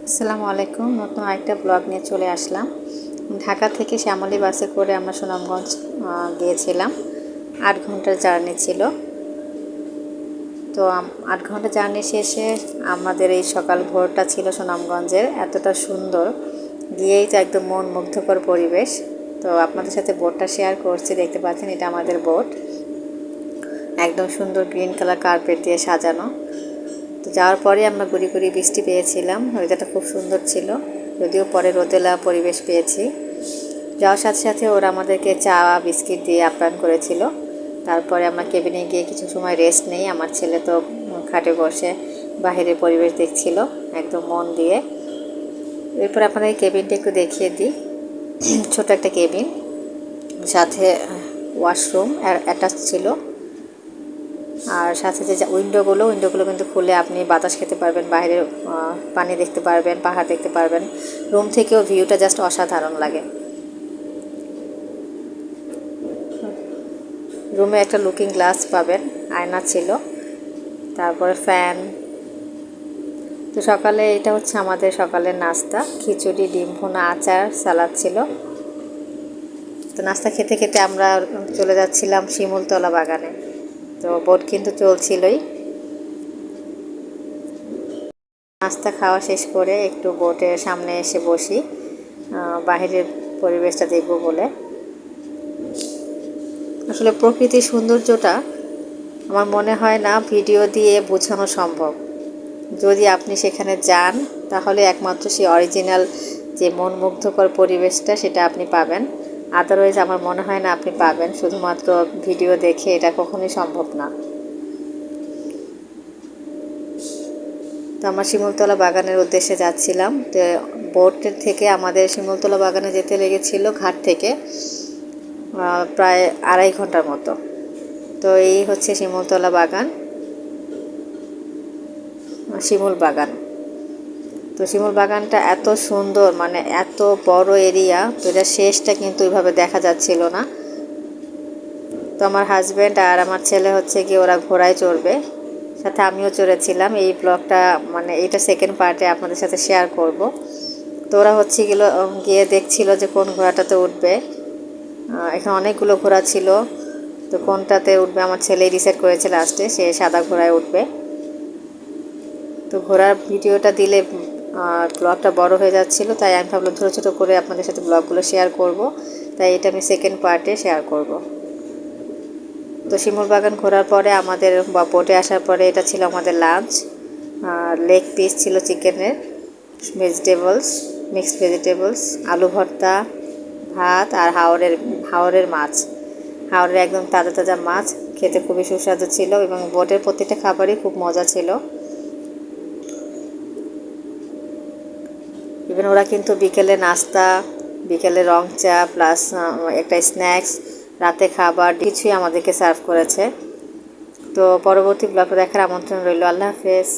আসসালামু আলাইকুম। নতুন আরেকটা ব্লগ নিয়ে চলে আসলাম। ঢাকা থেকে শ্যামলী বাসে করে আমরা সুনামগঞ্জ গিয়েছিলাম। 8 ঘন্টার জার্নি ছিল। তো 8 ঘন্টা জার্নি শেষে আমাদের এই সকাল ভোরটা ছিল সুনামগঞ্জের এতটা সুন্দর, গিয়েই তো একদম মন মুগ্ধকর পরিবেশ। তো আপনাদের সাথে বোটটা শেয়ার করছি, দেখতে পাচ্ছেন এটা আমাদের বোট, একদম সুন্দর গ্রিন কালার কার্পেট দিয়ে সাজানো। তো যাওয়ার পরে আমরা গুড়ি গুড়ি বৃষ্টি পেয়েছিলাম, ওয়েদারটা খুব সুন্দর ছিল, যদিও পরে রোদেলা পরিবেশ পেয়েছি। যাওয়ার সাথে সাথে ওরা আমাদেরকে চা বিস্কিট দিয়ে আপ্যায়ন করেছিল। তারপরে আমরা কেবিনে গিয়ে কিছু সময় রেস্ট নেই। আমার ছেলে তো খাটে বসে বাহিরের পরিবেশ দেখছিল একদম মন দিয়ে। এরপর আপনাদের কেবিনটা একটু দেখিয়ে দিই। ছোট একটা কেবিন, সাথে ওয়াশরুম অ্যাটাচ ছিল, আর সাথে যে উইন্ডোগুলো কিন্তু খুলে আপনি বাতাস খেতে পারবেন, বাইরের পানি দেখতে পারবেন, পাহাড় দেখতে পারবেন। রুম থেকেও ভিউটা জাস্ট অসাধারণ লাগে। রুমে একটা লুকিং গ্লাস পাবেন, আয়না ছিল, তারপরে ফ্যান। তো সকালে এটা হচ্ছে আমাদের সকালের নাস্তা, খিচুড়ি, ডিম ভুনা, আচার, সালাদ ছিল। তো নাস্তা খেতে খেতে আমরা চলে যাচ্ছিলাম শিমুলতলা বাগানে। তো বোট কিন্তু চলছিলই। নাস্তা খাওয়া শেষ করে একটু বোটের সামনে এসে বসি, বাহিরের পরিবেশটা দেখব বলে। আসলে প্রকৃতির সৌন্দর্যটা আমার মনে হয় না ভিডিও দিয়ে বোঝানো সম্ভব। যদি আপনি সেখানে যান তাহলে একমাত্র সেই অরিজিনাল যে মন মুগ্ধকর পরিবেশটা সেটা আপনি পাবেন। আদারওয়াইজ আমার মনে হয় না আপনি পাবেন, শুধুমাত্র ভিডিও দেখে এটা কখনোই সম্ভব না। তো আমরা শিমুলতলা বাগানের উদ্দেশ্যে যাচ্ছিলাম। তো বোটের থেকে আমাদের শিমুলতলা বাগানে যেতে লেগেছিল ঘাট থেকে প্রায় 2.5 ঘন্টার মতো। তো এই হচ্ছে শিমুলতলা বাগান, শিমুল বাগান। তো শিমুল বাগানটা এত সুন্দর, মানে এত বড় এরিয়া, তো এটা শেষটা কিন্তু ওইভাবে দেখা যাচ্ছিল না। তো আমার হাজব্যান্ড আর আমার ছেলে হচ্ছে কি ওরা ঘোড়ায় চড়বে, সাথে আমিও চড়েছিলাম। এই ব্লগটা মানে এইটা সেকেন্ড পার্টে আপনাদের সাথে শেয়ার করব। তো ওরা হচ্ছে গিয়ে দেখছিল যে কোন ঘোড়াটাতে উঠবে। এখানে অনেকগুলো ঘোড়া ছিল, তো কোনটাতে উঠবে আমার ছেলেই ডিসাইড করেছে লাস্টে, সে সাদা ঘোড়ায় উঠবে। তো ঘোড়ার ভিডিওটা দিলে ব্লগটা বড় হয়ে যাচ্ছিল, তাই আমি ভাবলাম ছোটো ছোটো করে আপনাদের সাথে ব্লগগুলো শেয়ার করব, তাই এটা আমি সেকেন্ড পার্টে শেয়ার করব। তো শিমুল বাগান ঘোরার পরে আমাদের বোটে আসার পরে এটা ছিল আমাদের লাঞ্চ। লেগ পিস ছিল চিকেনের, ভেজিটেবলস, মিক্সড ভেজিটেবলস, আলু ভর্তা, ভাত, আর হাওরের মাছ। হাওরের একদম তাজা তাজা মাছ, খেতে খুবই সুস্বাদু ছিল এবং বোটের প্রতিটা খাবারই খুব মজা ছিল। ইভেন ওরা কিন্তু বিকেলে নাস্তা, বিকেলে রং চা প্লাস একটা স্ন্যাক্স, রাতে খাবার কিছুই আমাদেরকে সার্ভ করেছে। তো পরবর্তী ব্লগে দেখার আমন্ত্রণ রইল। আল্লাহ হাফেজ।